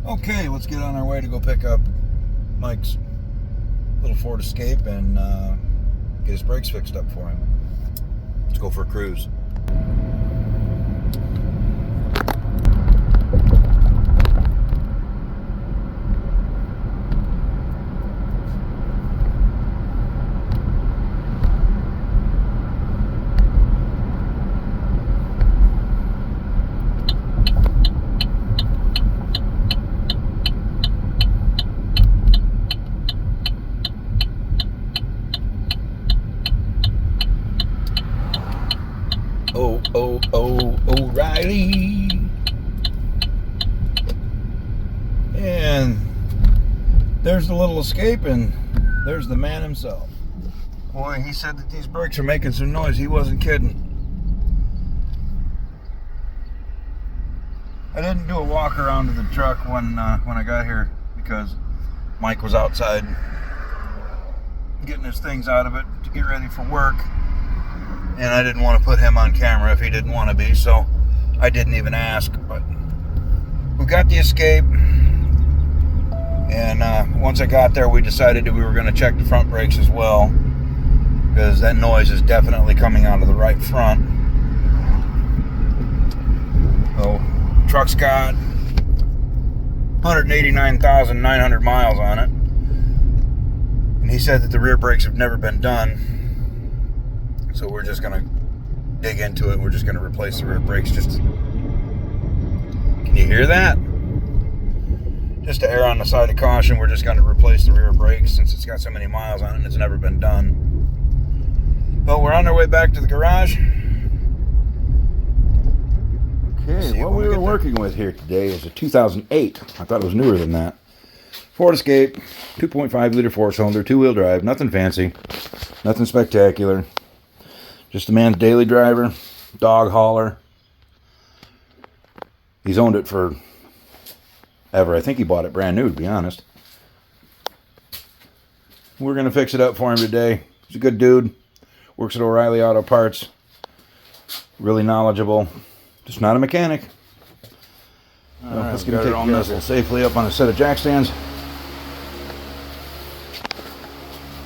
Okay, let's get on our way to go pick up Mike's little Ford Escape and get his brakes fixed up for him. Let's go for a cruise. O'Reilly. And there's the little Escape, and there's the man himself. Boy, he said that these brakes are making some noise. He wasn't kidding. I didn't do a walk around to the truck when I got here because Mike was outside getting his things out of it to get ready for work. And I didn't want to put him on camera if he didn't want to be, so I didn't even ask. But we got the Escape, and once I got there, we decided that we were going to check the front brakes as well, because that noise is definitely coming out of the right front. So, truck's got 189,900 miles on it, and he said that the rear brakes have never been done. So we're just going to dig into it. We're just going to replace the rear brakes. Can you hear that? Just to err on the side of caution, we're just going to replace the rear brakes since it's got so many miles on it and it's never been done. But we're on our way back to the garage. Okay, what we were working with here today is a 2008. I thought it was newer than that. Ford Escape, 2.5 liter 4-cylinder, 2-wheel drive. Nothing fancy, nothing spectacular. Just a man's daily driver, dog hauler. He's owned it for ever. I think he bought it brand new, to be honest. We're going to fix it up for him today. He's a good dude. Works at O'Reilly Auto Parts. Really knowledgeable. Just not a mechanic. Let's get him taken safely up on a set of jack stands.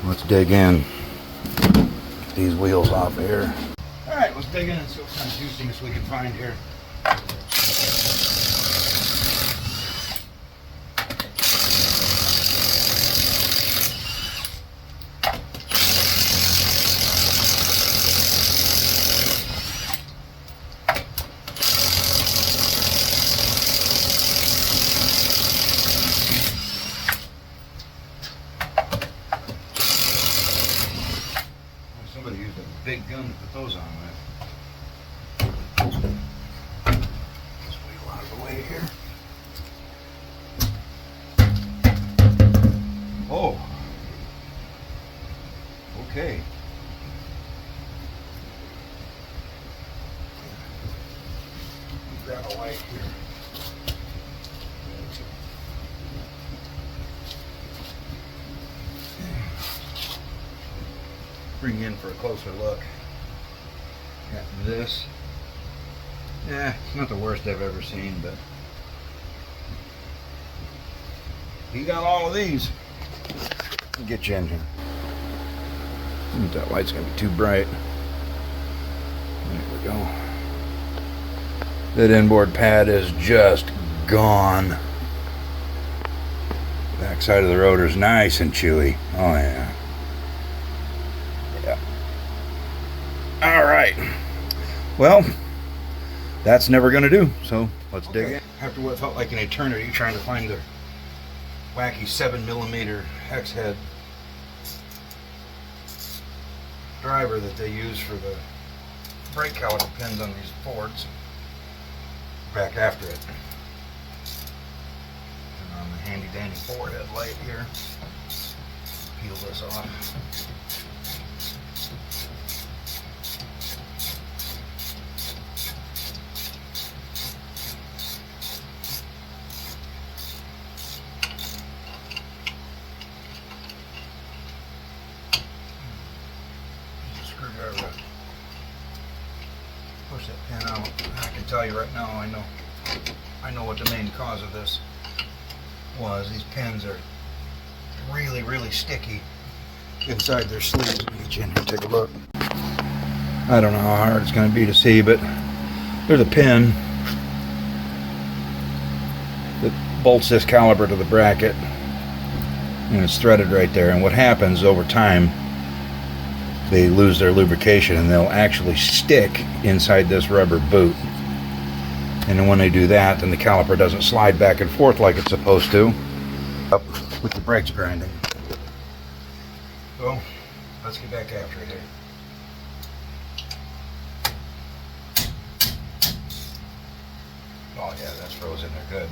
Let's dig in. These wheels off here. All right, let's dig in and see what kind of juiciness we can find here. Somebody used a big gun to put those on with. This wheel out of the way here. Oh. Okay. Grab a light here. Bring you in for a closer look at this. Yeah, it's not the worst I've ever seen, but he got all of these. I'll get you in here. That light's gonna be too bright. There we go. That inboard pad is just gone. Back side of the rotor's nice and chewy. Oh yeah. All right. Well, that's never going to do. So let's dig in. After what felt like an eternity trying to find the wacky 7mm hex head driver that they use for the brake caliper pins on these Fords, back after it. And on the handy dandy Ford headlight here. Peel this off. Push that pin out. I can tell you right now, I know what the main cause of this was these pins are really, really sticky inside their sleeves. Let me get you in here and take a look. I don't know how hard it's going to be to see, but there's a pin that bolts this caliper to the bracket, and it's threaded right there. And what happens over time, they lose their lubrication and they'll actually stick inside this rubber boot. And then when they do that, then the caliper doesn't slide back and forth like it's supposed to, up with the brakes grinding. So let's get back after it here. Oh yeah, that's frozen there good.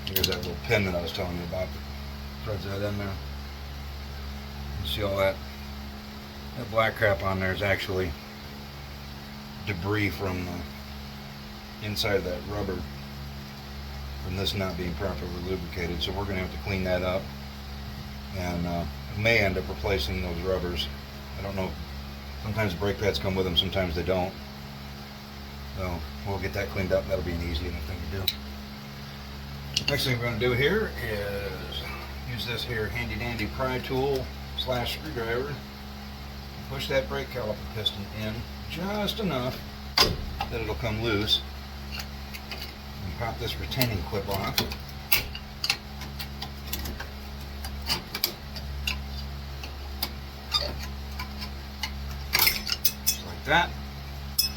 Here's that little pin that I was telling you about. Threads that in there. You see all that black crap on there is actually debris from the inside of that rubber from this not being properly lubricated. So we're going to have to clean that up, and may end up replacing those rubbers. I don't know. Sometimes the brake pads come with them, sometimes they don't. So we'll get that cleaned up. That'll be an easy enough thing to do. Next thing we're going to do here is use this here handy dandy pry tool / screwdriver. Push that brake caliper piston in just enough that it'll come loose. And pop this retaining clip off. Just like that.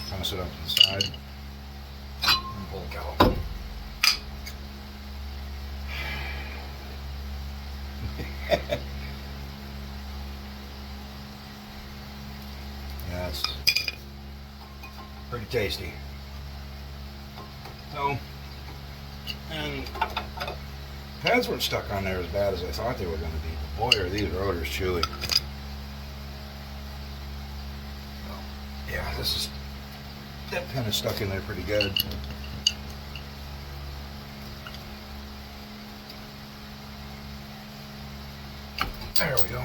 Toss it up to the side and pull the caliper. Yeah, it's pretty tasty. So, and pads weren't stuck on there as bad as I thought they were going to be. But boy, are these rotors chewy. Yeah, that pin is stuck in there pretty good. There we go.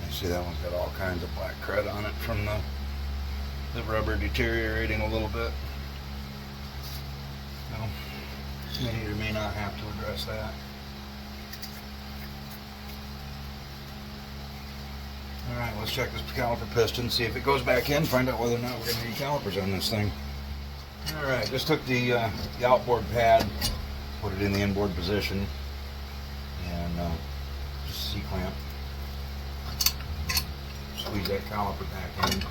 You see that one's got all kinds of black crud on it from the rubber deteriorating a little bit. Well, may or may not have to address that. Alright, let's check this caliper piston, see if it goes back in, find out whether or not we're going to need calipers on this thing. Alright, just took the outboard pad, put it in the inboard position, and just C-clamp. Squeeze that caliper back in.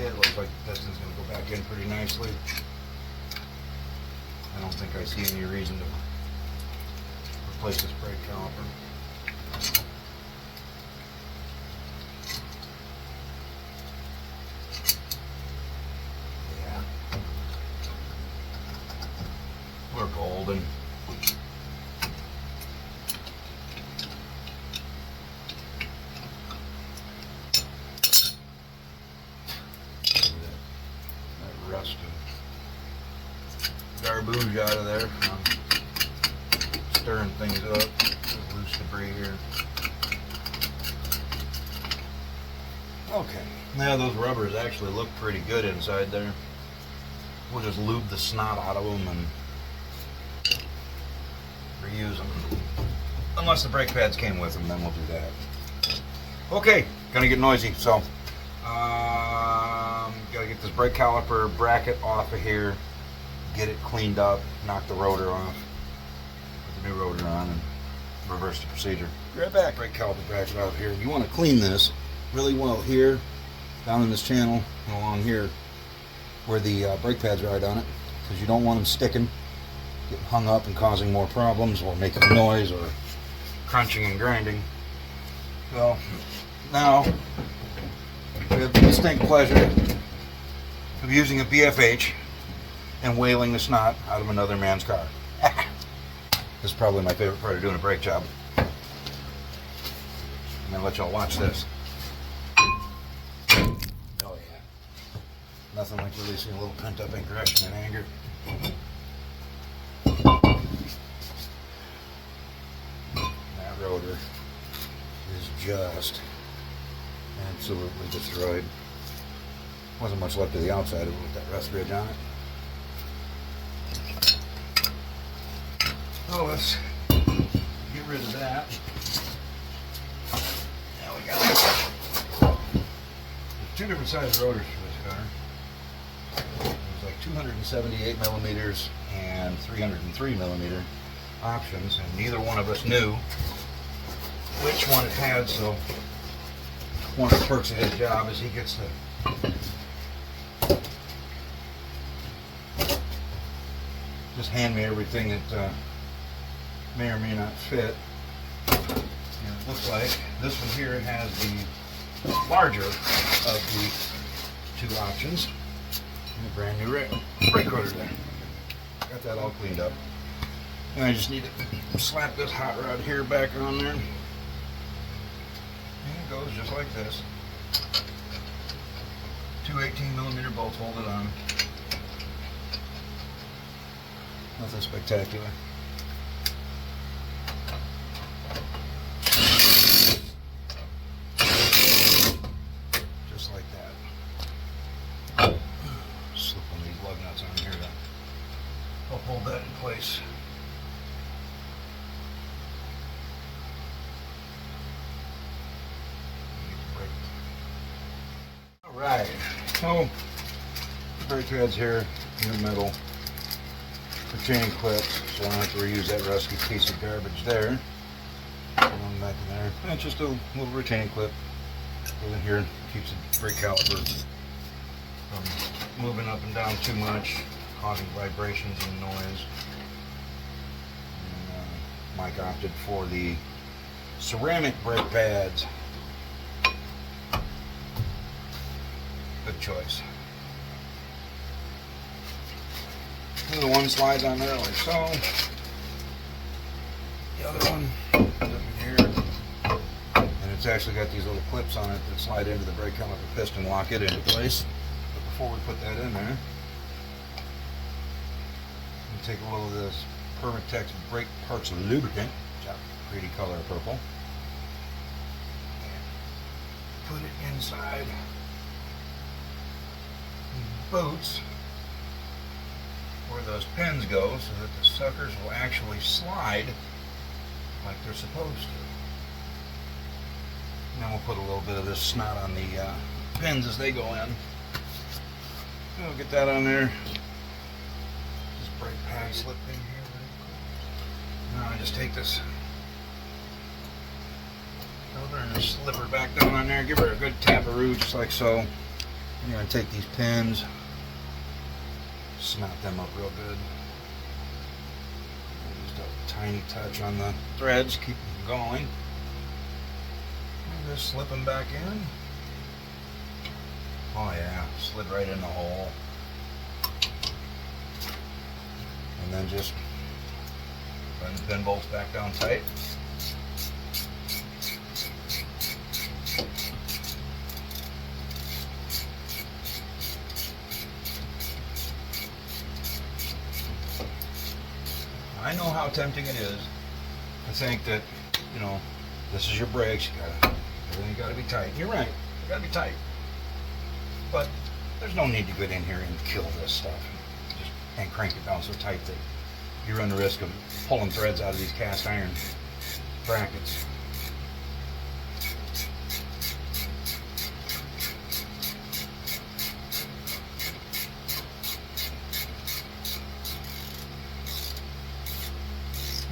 It looks like the piston's going to go back in pretty nicely. I don't think I see any reason to replace this brake caliper. Yeah. We're golden. Rust and garbage out of there from stirring things up. There's loose debris here. Okay, now those rubbers actually look pretty good inside there. We'll just lube the snot out of them and reuse them. Unless the brake pads came with them, then we'll do that. Okay, gonna get noisy, so gotta get this brake caliper bracket off of here, get it cleaned up, knock the rotor off, put the new rotor on, and reverse the procedure. Be right back. Brake caliper bracket out here. You want to clean this really well here, down in this channel, and along here where the brake pads ride on it, because you don't want them sticking, getting hung up and causing more problems, or making noise, or crunching and grinding. So now we have the distinct pleasure of using a BFH and whaling the snot out of another man's car. This is probably my favorite part of doing a brake job. I'm gonna let y'all watch this. Oh yeah. Nothing like releasing a little pent-up aggression and anger. That rotor is just absolutely destroyed. Wasn't much left to the outside of it with that rust ridge on it. Oh, let's get rid of that. Now we got there's two different size rotors for this car. There's like 278 millimeters and 303 millimeter options, and neither one of us knew which one it had, so one of the perks of his job is he gets to just hand me everything that may or may not fit. And it looks like this one here has the larger of the two options. And a brand new brake rotor there. Got that all cleaned up. And I just need to slap this hot rod here back on there. And it goes just like this. Two 18 millimeter bolts hold it on. Nothing spectacular. Just like that. Slip one of these lug nuts on here to help hold that in place. Alright, so brake pads here in the middle. Chain clips, so I don't have to reuse that rusty piece of garbage there. Put on back in there. And it's just a little retaining clip. Goes in here, keeps the brake caliper from moving up and down too much, causing vibrations and noise. And, Mike opted for the ceramic brake pads. Good choice. The one slides on there like so. The other one goes up in here. And it's actually got these little clips on it that slide into the brake caliper piston, lock it into place. But before we put that in there, we'll take a little of this Permatex brake parts lubricant, which is a pretty color purple. And put it inside the boots where those pins go, so that the suckers will actually slide like they're supposed to. And then we'll put a little bit of this snot on the pins as they go in. We'll get that on there. This brake pad slip in here. Now I just take this over and just slip her back down on there. Give her a good taparoo, just like so. I'm going to take these pins, snap them up real good. Just a tiny touch on the threads, keep them going. And just slip them back in. Oh yeah, slid right in the hole. And then just run the pin bolts back down tight. I know how tempting it is to think that, you know, this is your brakes, everything got to be tight. You're right, it got to be tight. But there's no need to get in here and kill this stuff and crank it down so tight that you run the risk of pulling threads out of these cast iron brackets.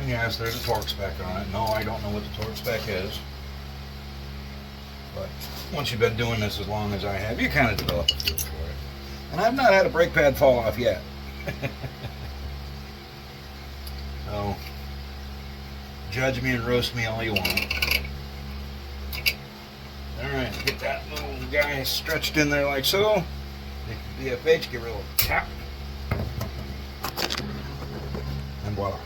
And yes, there's a torque spec on it. No, I don't know what the torque spec is. But once you've been doing this as long as I have, you kind of develop a feel for it. And I've not had a brake pad fall off yet. So, judge me and roast me all you want. Alright, get that little guy stretched in there like so. BFH, give her a little tap. And voila.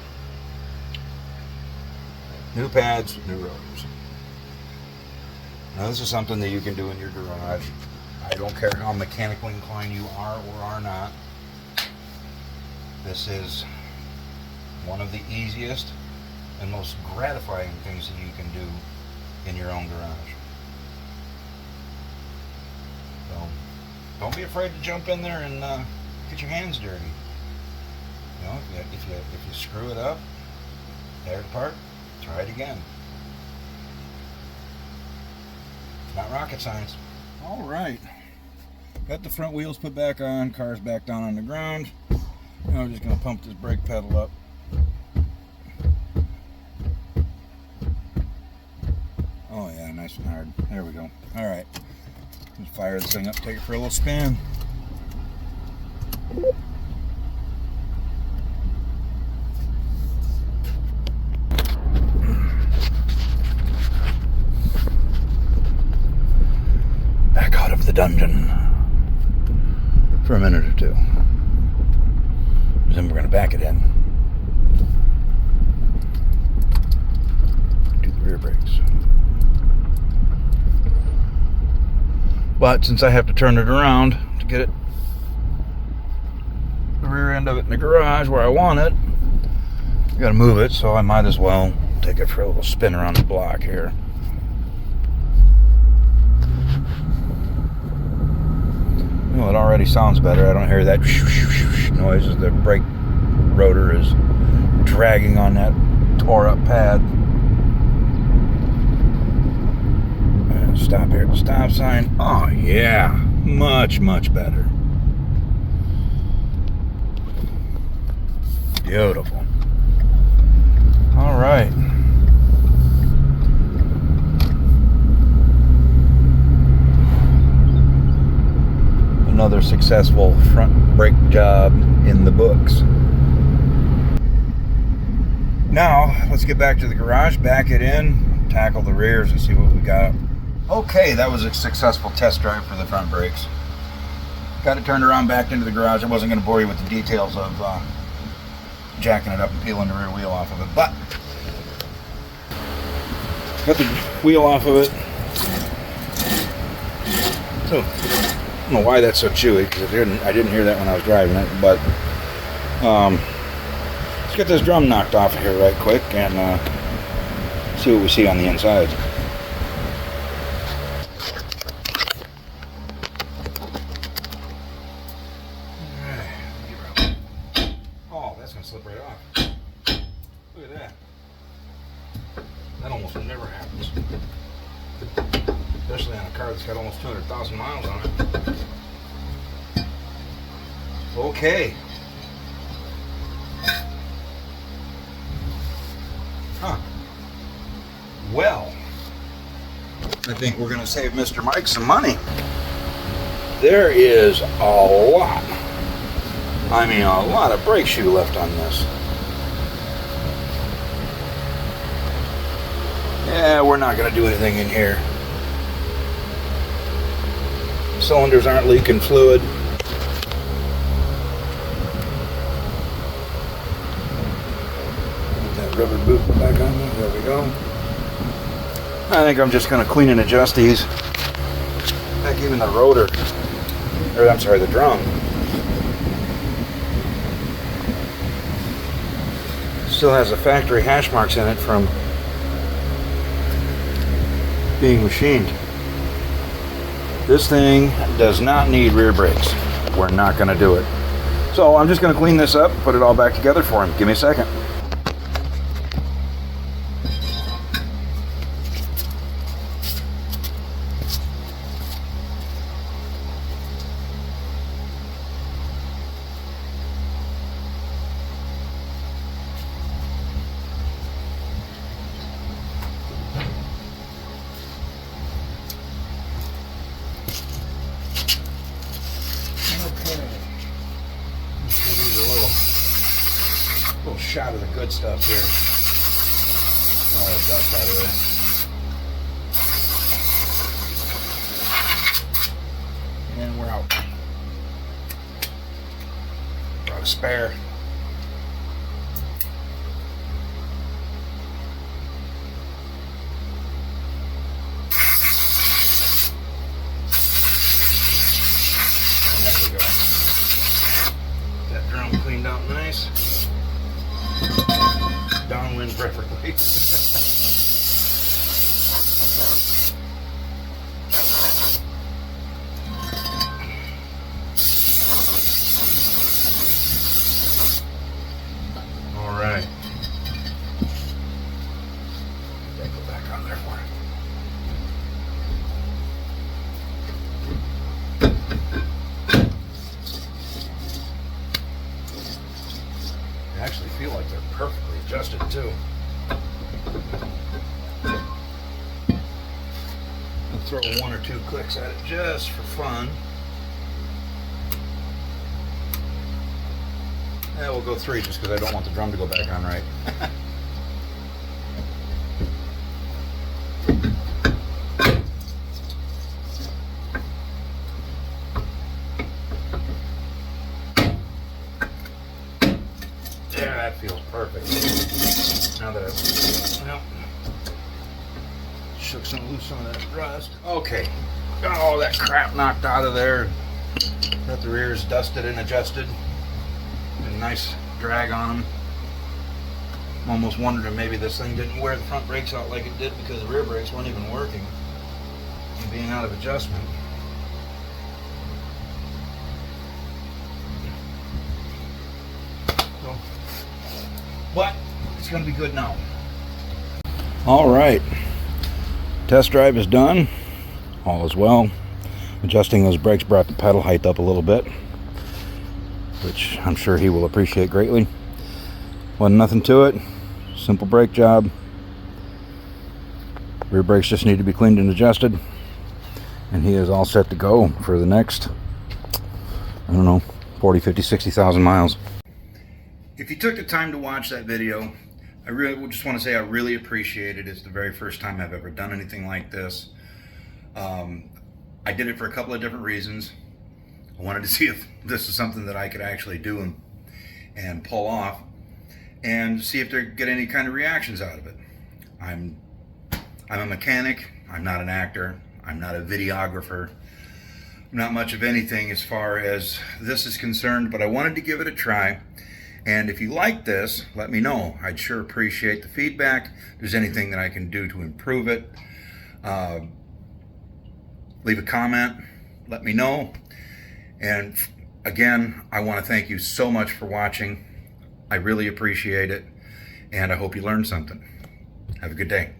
New pads, new rotors. Now, this is something that you can do in your garage. I don't care how mechanically inclined you are or are not. This is one of the easiest and most gratifying things that you can do in your own garage. So don't be afraid to jump in there and get your hands dirty. You know, if you screw it up, tear it apart, try it again. It's not rocket science. All right, got the front wheels put back on, car's back down on the ground. Now we're just going to pump this brake pedal up. Oh yeah, nice and hard. There we go. All right, let's fire this thing up, take it for a little spin. Back out of the dungeon for a minute or two. Then we're going to back it in. Do the rear brakes. But since I have to turn it around to get it, the rear end of it in the garage where I want it, I got to move it, so I might as well take it for a little spin around the block here. Well, it already sounds better. I don't hear that noise as the brake rotor is dragging on that tore up pad. And stop here at the stop sign. Oh yeah, much better. Beautiful. All right. Another successful front brake job in the books. Now, let's get back to the garage, back it in, tackle the rears and see what we got. Okay, that was a successful test drive for the front brakes. Got it turned around, backed into the garage. I wasn't going to bore you with the details of jacking it up and peeling the rear wheel off of it, but got the wheel off of it. So, I don't know why that's so chewy, because I didn't hear that when I was driving it, but let's get this drum knocked off of here right quick and see what we see on the inside. Oh, that's going to slip right off. Look at that. That almost never happens. Especially on a car that's got almost 200,000 miles on it. Okay. Huh. Well, I think we're going to save Mr. Mike some money. There is a lot. I mean, a lot of brake shoe left on this. Yeah, we're not going to do anything in here. Cylinders aren't leaking fluid. Put that rubber boot back on there. There we go. I think I'm just going to clean and adjust these. Heck, even the rotor. Or, I'm sorry, the drum. Still has the factory hash marks in it from being machined. This thing does not need rear brakes. We're not going to do it. So I'm just going to clean this up, put it all back together for him. Give me a second. Shot of the good stuff here. All the dust out of it. And we're out. Brought a spare. throw 1 or 2 clicks at it just for fun. Yeah, we'll go 3 just because I don't want the drum to go back on right. Yeah, that feels perfect. Now that I've shook loose some of that rust. Okay, got all that crap knocked out of there. Got the rears dusted and adjusted. And a nice drag on them. I'm almost wondering maybe this thing didn't wear the front brakes out like it did because the rear brakes weren't even working and being out of adjustment. So, but it's going to be good now. All right, test drive is done. All is well. Adjusting those brakes brought the pedal height up a little bit, which I'm sure he will appreciate greatly. Wasn't nothing to it. Simple brake job. Rear brakes just need to be cleaned and adjusted. And he is all set to go for the next, I don't know, 40, 50, 60,000 miles. If you took the time to watch that video, I really just want to say I really appreciate it. It's the very first time I've ever done anything like this. I did it for a couple of different reasons. I wanted to see if this is something that I could actually do and pull off, and see if they get any kind of reactions out of it. I'm a mechanic. I'm not an actor. I'm not a videographer. Not much of anything as far as this is concerned, but I wanted to give it a try. And if you like this, let me know. I'd sure appreciate the feedback. If there's anything that I can do to improve it, leave a comment, let me know. And again, I want to thank you so much for watching. I really appreciate it, and I hope you learned something. Have a good day.